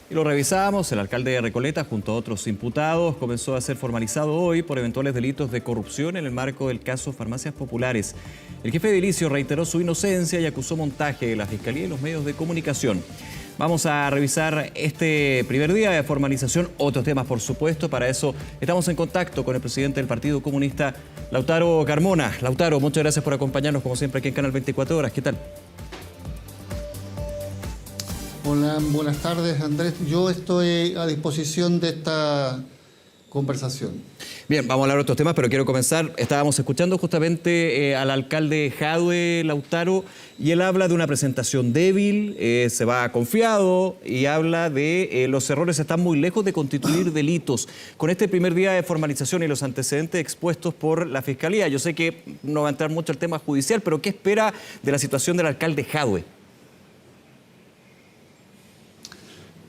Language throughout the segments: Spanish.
Y lo revisamos, el alcalde de Recoleta, junto a otros imputados, comenzó a ser formalizado hoy por eventuales delitos de corrupción en el marco del caso Farmacias Populares. El jefe de edilicio reiteró su inocencia y acusó montaje de la Fiscalía y los medios de comunicación. Vamos a revisar este primer día de formalización, otros temas por supuesto. Para eso estamos en contacto con el presidente del Partido Comunista, Lautaro Carmona. Lautaro, muchas gracias por acompañarnos como siempre aquí en Canal 24 Horas. ¿Qué tal? Hola, buenas tardes, Andrés. Yo estoy a disposición de esta conversación. Bien, vamos a hablar de otros temas, pero quiero comenzar. Estábamos escuchando justamente al alcalde Jadwe, Lautaro, y él habla de una presentación débil, se va confiado y habla de los errores están muy lejos de constituir delitos. Con este primer día de formalización y los antecedentes expuestos por la Fiscalía, yo sé que no va a entrar mucho el tema judicial, pero ¿qué espera de la situación del alcalde Jadwe?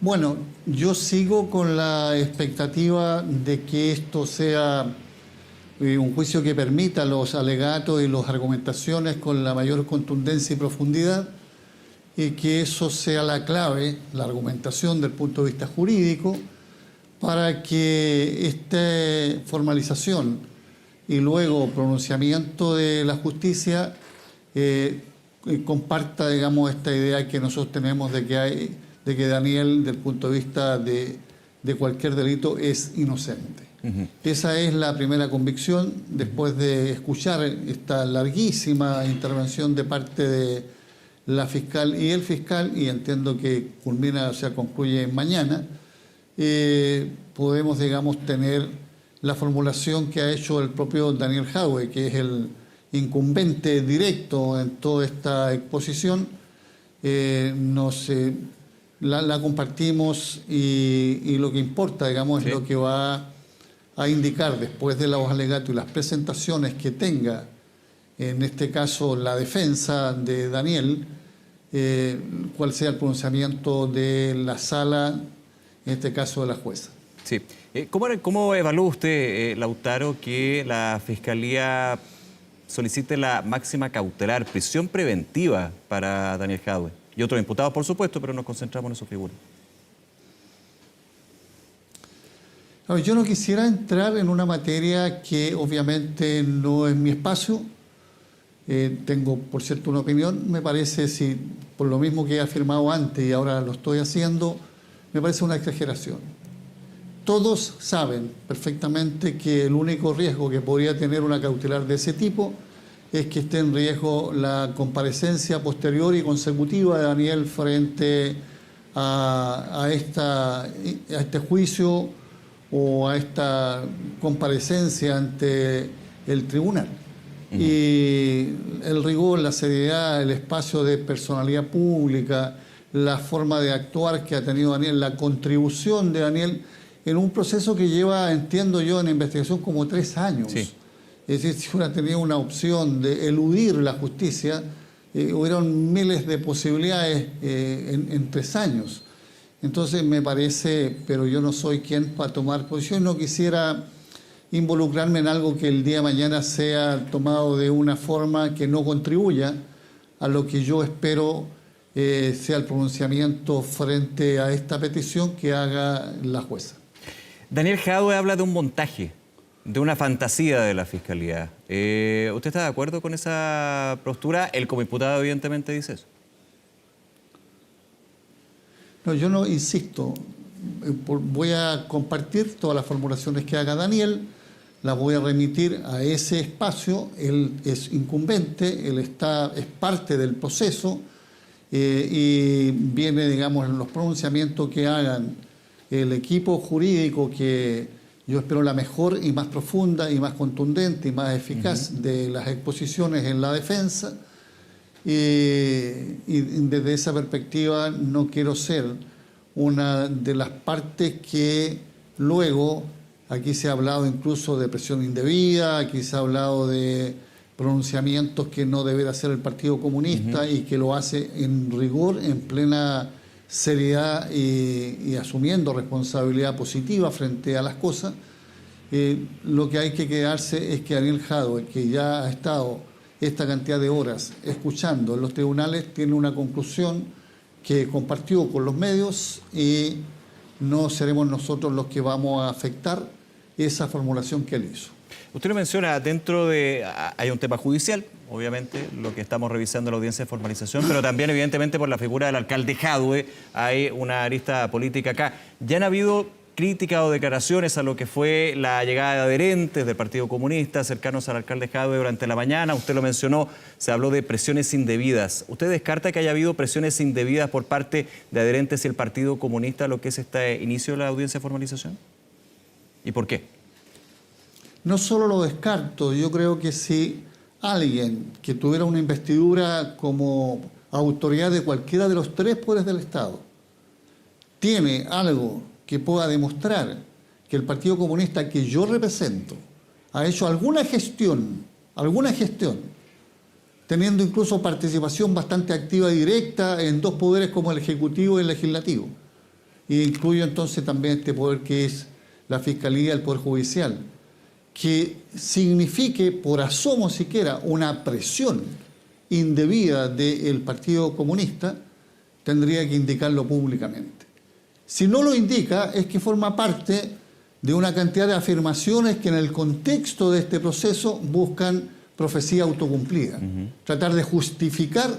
Bueno, yo sigo con la expectativa de que esto sea un juicio que permita los alegatos y las argumentaciones con la mayor contundencia y profundidad, y que eso sea la clave, la argumentación del punto de vista jurídico, para que esta formalización y luego pronunciamiento de la justicia comparta, digamos, esta idea que nosotros tenemos de que Daniel, desde el punto de vista de cualquier delito, es inocente. Esa es la primera convicción, después de escuchar esta larguísima intervención de parte de la fiscal y el fiscal, y entiendo que culmina, o sea, concluye mañana, podemos, digamos, tener la formulación que ha hecho el propio Daniel Jadwe, que es el incumbente directo en toda esta exposición. La compartimos y lo que importa, digamos, es lo que va a indicar después de los alegatos y las presentaciones que tenga, en este caso la defensa de Daniel, cuál sea el pronunciamiento de la sala, en este caso de la jueza. Sí. ¿Cómo evalúa usted, Lautaro, que la Fiscalía solicite la máxima cautelar, prisión preventiva para Daniel Jadwe? Y otros imputados, por supuesto, pero nos concentramos en su figura. Yo no quisiera entrar en una materia que obviamente no es mi espacio. Tengo, por cierto, una opinión. Me parece, si por lo mismo que he afirmado antes y ahora lo estoy haciendo, me parece una exageración. Todos saben perfectamente que el único riesgo que podría tener una cautelar de ese tipo es que esté en riesgo la comparecencia posterior y consecutiva de Daniel frente a este juicio o a esta comparecencia ante el tribunal. Y el rigor, la seriedad, el espacio de personalidad pública, la forma de actuar que ha tenido Daniel, la contribución de Daniel en un proceso que lleva, entiendo yo, en investigación como 3 años. Sí. Es decir, si hubiera tenido una opción de eludir la justicia, hubieran miles de posibilidades en 3 años. Entonces me parece, pero yo no soy quien para tomar posición, no quisiera involucrarme en algo que el día de mañana sea tomado de una forma que no contribuya a lo que yo espero sea el pronunciamiento frente a esta petición que haga la jueza. Daniel Jadwe habla de un montaje, de una fantasía de la Fiscalía. ¿Usted está de acuerdo con esa postura? Él como imputado evidentemente dice eso. No, yo no insisto. Voy a compartir todas las formulaciones que haga Daniel, las voy a remitir a ese espacio. Él es incumbente, él es parte del proceso y viene, digamos, en los pronunciamientos que hagan el equipo jurídico, que yo espero la mejor y más profunda y más contundente y más eficaz de las exposiciones en la defensa. Y desde esa perspectiva no quiero ser una de las partes que luego, aquí se ha hablado incluso de presión indebida, aquí se ha hablado de pronunciamientos que no deberá hacer el Partido Comunista y que lo hace en rigor, en plena seriedad y asumiendo responsabilidad positiva frente a las cosas. Lo que hay que quedarse es que Daniel Jadwe, que ya ha estado esta cantidad de horas escuchando en los tribunales, tiene una conclusión que compartió con los medios y no seremos nosotros los que vamos a afectar esa formulación que él hizo. Usted lo menciona, hay un tema judicial, obviamente, lo que estamos revisando en la audiencia de formalización, pero también, evidentemente, por la figura del alcalde Jadwe, hay una arista política acá. Ya han habido críticas o declaraciones a lo que fue la llegada de adherentes del Partido Comunista cercanos al alcalde Jadwe durante la mañana. Usted lo mencionó, se habló de presiones indebidas. ¿Usted descarta que haya habido presiones indebidas por parte de adherentes y el Partido Comunista a lo que es este inicio de la audiencia de formalización? ¿Y por qué? No solo lo descarto, yo creo que si alguien que tuviera una investidura como autoridad de cualquiera de los 3 poderes del Estado tiene algo que pueda demostrar que el Partido Comunista que yo represento ha hecho alguna gestión, teniendo incluso participación bastante activa y directa en 2 poderes como el Ejecutivo y el Legislativo, y incluyo entonces también este poder que es la Fiscalía, el Poder Judicial, que signifique por asomo siquiera una presión indebida del Partido Comunista, tendría que indicarlo públicamente. Si no lo indica, es que forma parte de una cantidad de afirmaciones que en el contexto de este proceso buscan profecía autocumplida. Tratar de justificar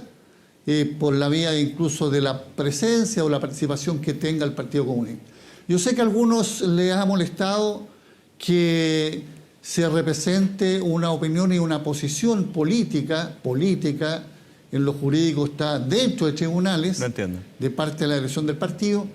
por la vía incluso de la presencia o la participación que tenga el Partido Comunista. Yo sé que a algunos les ha molestado que se represente una opinión y una posición política, en lo jurídico está dentro de tribunales, de parte de la dirección del partido,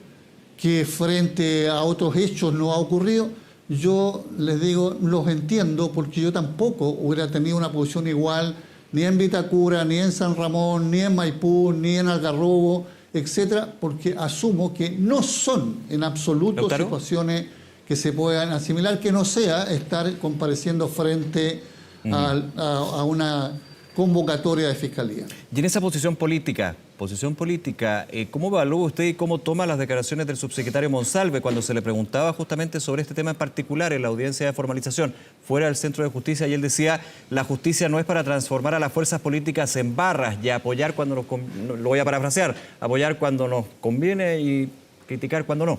que frente a otros hechos no ha ocurrido. Yo les digo, los entiendo, porque yo tampoco hubiera tenido una posición igual ni en Vitacura, ni en San Ramón, ni en Maipú, ni en Algarrobo, etcétera, porque asumo que no son en absoluto situaciones que se puedan asimilar, que no sea estar compareciendo frente a una convocatoria de fiscalía. Y en esa posición política, ¿cómo evalúa usted y cómo toma las declaraciones del subsecretario Monsalve cuando se le preguntaba justamente sobre este tema en particular en la audiencia de formalización fuera del Centro de Justicia? Y él decía, la justicia no es para transformar a las fuerzas políticas en barras y apoyar cuando nos conviene, lo voy a parafrasear, apoyar cuando nos conviene y criticar cuando no.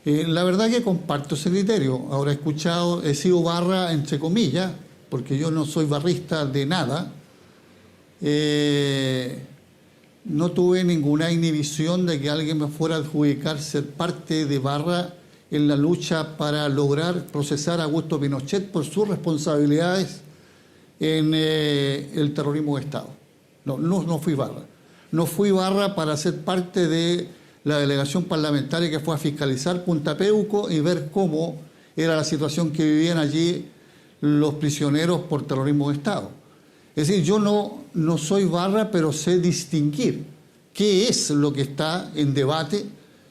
La verdad que comparto ese criterio. Ahora he sido barra entre comillas, porque yo no soy barrista de nada. No tuve ninguna inhibición de que alguien me fuera a adjudicar ser parte de barra en la lucha para lograr procesar a Augusto Pinochet por sus responsabilidades en el terrorismo de Estado. No fui barra. No fui barra para ser parte de la delegación parlamentaria que fue a fiscalizar Punta Peuco y ver cómo era la situación que vivían allí los prisioneros por terrorismo de Estado. Es decir, yo no soy barra, pero sé distinguir qué es lo que está en debate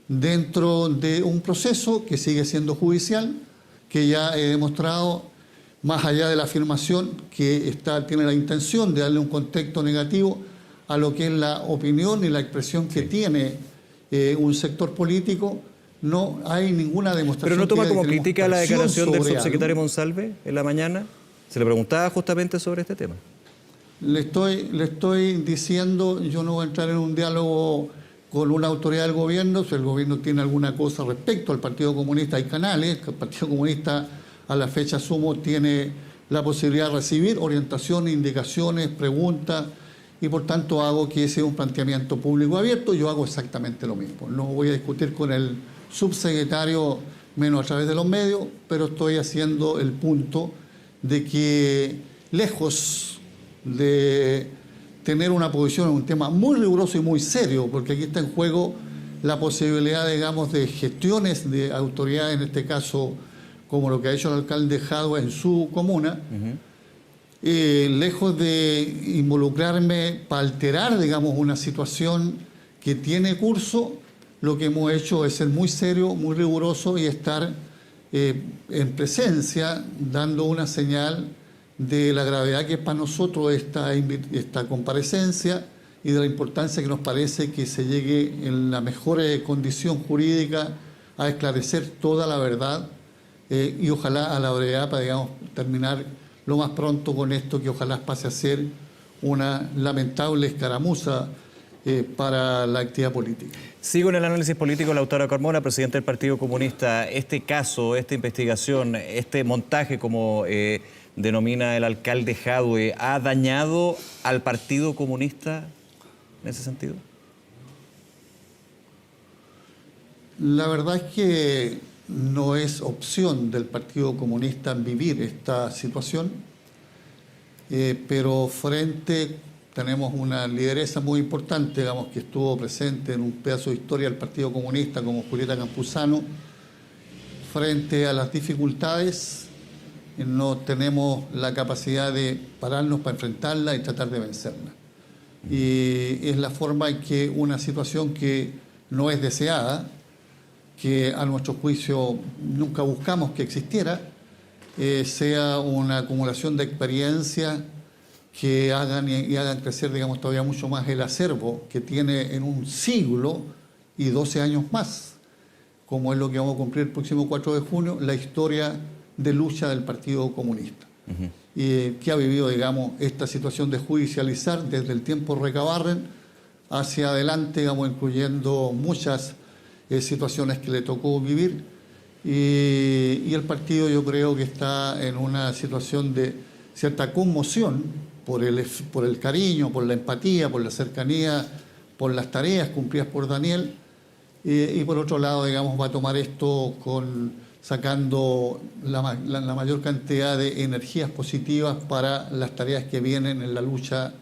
dentro de un proceso que sigue siendo judicial, que ya he demostrado, más allá de la afirmación, que tiene la intención de darle un contexto negativo a lo que es la opinión y la expresión que tiene un sector político. No hay ninguna demostración. ¿Pero no toma como crítica la declaración del subsecretario Monsalve en la mañana? Se le preguntaba justamente sobre este tema. Le estoy diciendo, yo no voy a entrar en un diálogo con una autoridad del gobierno. Si el gobierno tiene alguna cosa respecto al Partido Comunista, hay canales, que el Partido Comunista a la fecha asumo tiene la posibilidad de recibir orientación, indicaciones, preguntas, y por tanto hago que ese sea un planteamiento público abierto. Yo hago exactamente lo mismo. No voy a discutir con el subsecretario, menos a través de los medios, pero estoy haciendo el punto de que, lejos de tener una posición en un tema muy riguroso y muy serio, porque aquí está en juego la posibilidad, digamos, de gestiones de autoridades, en este caso, como lo que ha hecho el alcalde Jadwe en su comuna, lejos de involucrarme para alterar, digamos, una situación que tiene curso, lo que hemos hecho es ser muy serio, muy riguroso y estar en presencia, dando una señal de la gravedad que es para nosotros esta comparecencia y de la importancia que nos parece que se llegue en la mejor condición jurídica a esclarecer toda la verdad y ojalá a la brevedad para, digamos, terminar lo más pronto con esto, que ojalá pase a ser una lamentable escaramuza para la actividad política. Sigo en el análisis político. Lautaro Carmona, presidente del Partido Comunista. Este caso, esta investigación, este montaje, como denomina el alcalde Jadwe, ¿ha dañado al Partido Comunista en ese sentido? La verdad es que no es opción del Partido Comunista vivir esta situación, pero tenemos una lideresa muy importante, digamos, que estuvo presente en un pedazo de historia del Partido Comunista, como Julieta Campuzano. Frente a las dificultades, no tenemos la capacidad de pararnos para enfrentarlas y tratar de vencerlas. Y es la forma en que una situación que no es deseada, que a nuestro juicio nunca buscamos que existiera, sea una acumulación de experiencia que hagan crecer, digamos, todavía mucho más el acervo que tiene en un siglo y 12 años más, como es lo que vamos a cumplir el próximo 4 de junio, la historia de lucha del Partido Comunista. Y que ha vivido, digamos, esta situación de judicializar desde el tiempo Recabarren hacia adelante, digamos, incluyendo muchas situaciones que le tocó vivir. Y el partido, yo creo que está en una situación de cierta conmoción por el cariño, por la empatía, por la cercanía, por las tareas cumplidas por Daniel, y por otro lado, digamos, va a tomar esto sacando la mayor cantidad de energías positivas para las tareas que vienen en la lucha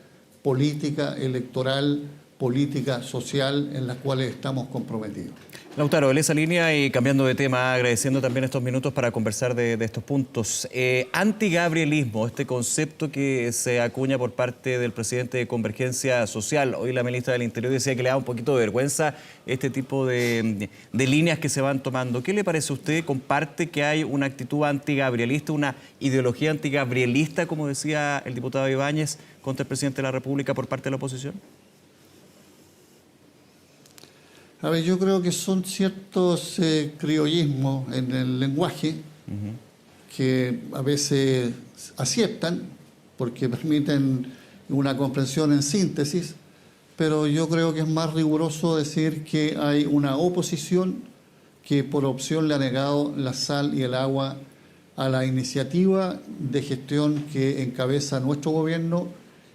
política, electoral, política, social, en las cuales estamos comprometidos. Lautaro, en esa línea y cambiando de tema, agradeciendo también estos minutos para conversar de estos puntos. Antigabrielismo, este concepto que se acuña por parte del presidente de Convergencia Social. Hoy la ministra del Interior decía que le da un poquito de vergüenza este tipo de líneas que se van tomando. ¿Qué le parece a usted? ¿Comparte que hay una actitud antigabrielista, una ideología antigabrielista, como decía el diputado Ibáñez, contra el presidente de la República por parte de la oposición? A ver, yo creo que son ciertos criollismos en el lenguaje que a veces aciertan porque permiten una comprensión en síntesis, pero yo creo que es más riguroso decir que hay una oposición que por opción le ha negado la sal y el agua a la iniciativa de gestión que encabeza nuestro gobierno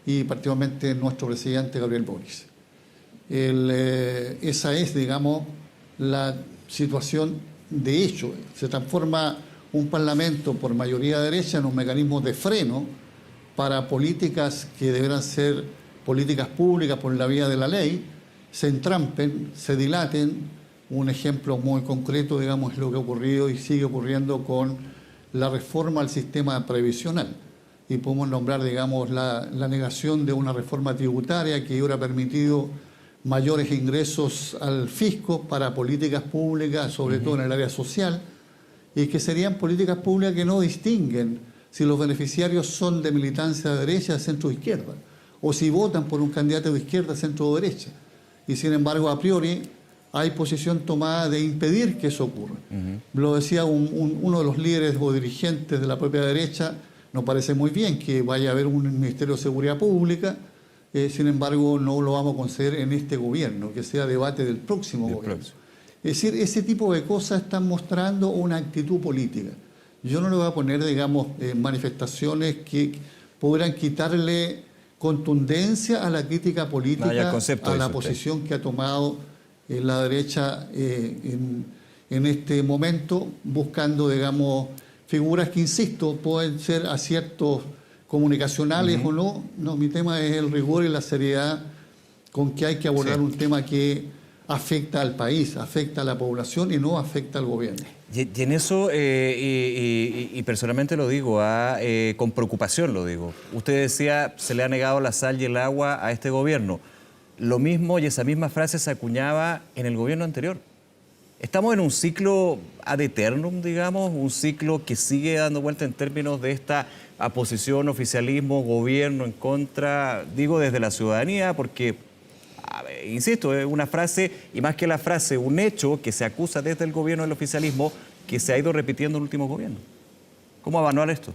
y particularmente nuestro presidente Gabriel Boric. Esa es, digamos, la situación de hecho. Se transforma un parlamento por mayoría derecha en un mecanismo de freno para políticas que deberán ser políticas públicas por la vía de la ley, se entrampen, se dilaten. Un ejemplo muy concreto, digamos, es lo que ha ocurrido y sigue ocurriendo con la reforma al sistema previsional. Y podemos nombrar, digamos, la negación de una reforma tributaria que hubiera permitido mayores ingresos al fisco para políticas públicas, sobre todo en el área social, y que serían políticas públicas que no distinguen si los beneficiarios son de militancia de derecha, de centro o izquierda, o si votan por un candidato de izquierda, centro o derecha. Y sin embargo, a priori, hay posición tomada de impedir que eso ocurra. Lo decía uno de los líderes o dirigentes de la propia derecha, nos parece muy bien que vaya a haber un Ministerio de Seguridad Pública. Sin embargo, no lo vamos a conceder en este gobierno, que sea debate del próximo gobierno. Es decir, ese tipo de cosas están mostrando una actitud política. Yo no le voy a poner, digamos, manifestaciones que podrán quitarle contundencia a la crítica política, a la posición que ha tomado la derecha en este momento, buscando, digamos, figuras que, insisto, pueden ser aciertos comunicacionales o no. No, mi tema es el rigor y la seriedad con que hay que abordar un tema que afecta al país, afecta a la población y no afecta al gobierno. Y en eso, y personalmente lo digo, con preocupación lo digo. Usted decía, se le ha negado la sal y el agua a este gobierno. Lo mismo y esa misma frase se acuñaba en el gobierno anterior. Estamos en un ciclo ad eternum, digamos, un ciclo que sigue dando vuelta en términos de esta oposición, oficialismo, gobierno en contra, digo desde la ciudadanía, porque, insisto, es una frase, y más que la frase, un hecho que se acusa desde el gobierno del oficialismo que se ha ido repitiendo en el último gobierno. ¿Cómo evaluar esto?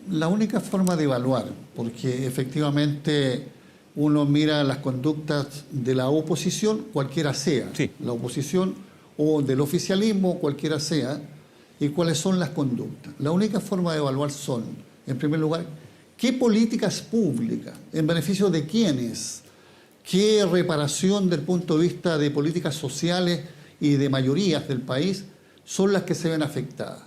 La única forma de evaluar, porque efectivamente uno mira las conductas de la oposición, cualquiera sea, sí, la oposición o del oficialismo, cualquiera sea, y cuáles son las conductas. La única forma de evaluar son, en primer lugar, qué políticas públicas, en beneficio de quiénes, qué reparación del punto de vista de políticas sociales y de mayorías del país son las que se ven afectadas.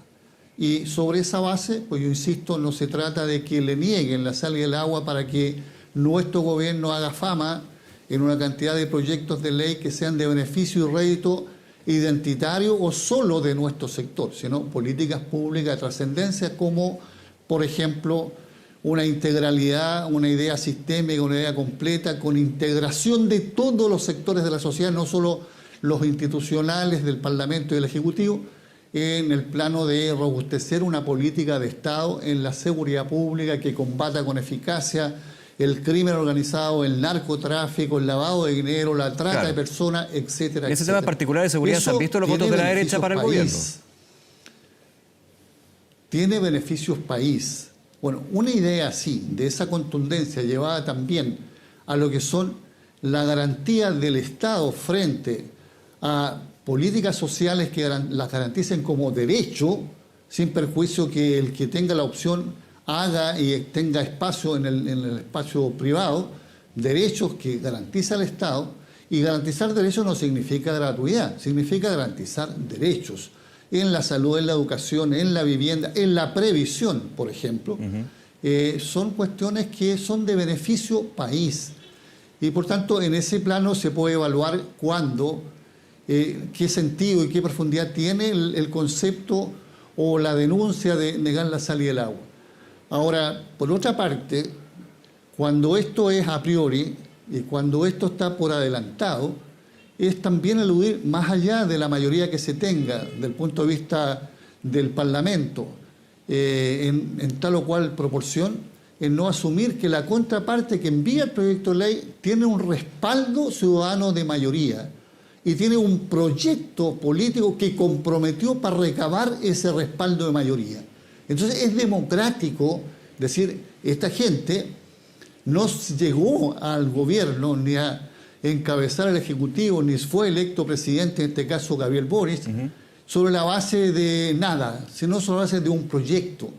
Y sobre esa base, pues yo insisto, no se trata de que le nieguen la sal y el agua para que nuestro gobierno haga fama en una cantidad de proyectos de ley que sean de beneficio y rédito identitario o solo de nuestro sector, sino políticas públicas de trascendencia como, por ejemplo, una integralidad, una idea sistémica, una idea completa, con integración de todos los sectores de la sociedad, no solo los institucionales del Parlamento y del Ejecutivo, en el plano de robustecer una política de Estado en la seguridad pública que combata con eficacia el crimen organizado, el narcotráfico, el lavado de dinero, la trata de personas, etcétera. En ese tema particular de seguridad, ¿se han visto los votos de la derecha para el gobierno? Tiene beneficios país. Bueno, una idea así, de esa contundencia, llevada también a lo que son la garantía del Estado frente a políticas sociales que las garanticen como derecho, sin perjuicio que el que tenga la opción haga y tenga espacio en el espacio privado, derechos que garantiza el Estado, y garantizar derechos no significa gratuidad, significa garantizar derechos en la salud, en la educación, en la vivienda, en la previsión, por ejemplo. Son cuestiones que son de beneficio país. Y por tanto, en ese plano se puede evaluar cuándo, qué sentido y qué profundidad tiene el concepto o la denuncia de negar la sal y el agua. Ahora, por otra parte, cuando esto es a priori y cuando esto está por adelantado, es también eludir más allá de la mayoría que se tenga del punto de vista del Parlamento en tal o cual proporción, en no asumir que la contraparte que envía el proyecto de ley tiene un respaldo ciudadano de mayoría y tiene un proyecto político que comprometió para recabar ese respaldo de mayoría. Entonces es democrático decir, esta gente no llegó al gobierno ni a encabezar el Ejecutivo, ni fue electo presidente, en este caso Gabriel Boric, sobre la base de nada, sino sobre la base de un proyecto.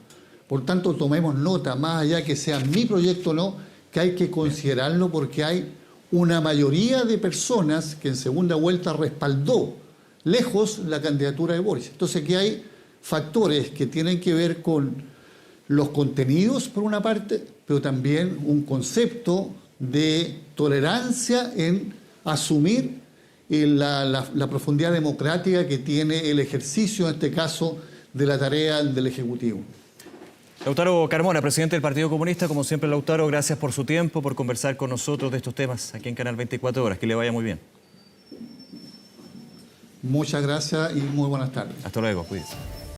Por tanto, tomemos nota, más allá que sea mi proyecto o no, que hay que considerarlo porque hay una mayoría de personas que en segunda vuelta respaldó lejos la candidatura de Boric. Entonces, que hay factores que tienen que ver con los contenidos, por una parte, pero también un concepto de tolerancia en asumir la profundidad democrática que tiene el ejercicio, en este caso, de la tarea del Ejecutivo. Lautaro Carmona, presidente del Partido Comunista, como siempre, Lautaro, gracias por su tiempo, por conversar con nosotros de estos temas aquí en Canal 24 Horas. Que le vaya muy bien. Muchas gracias y muy buenas tardes. Hasta luego, cuídese.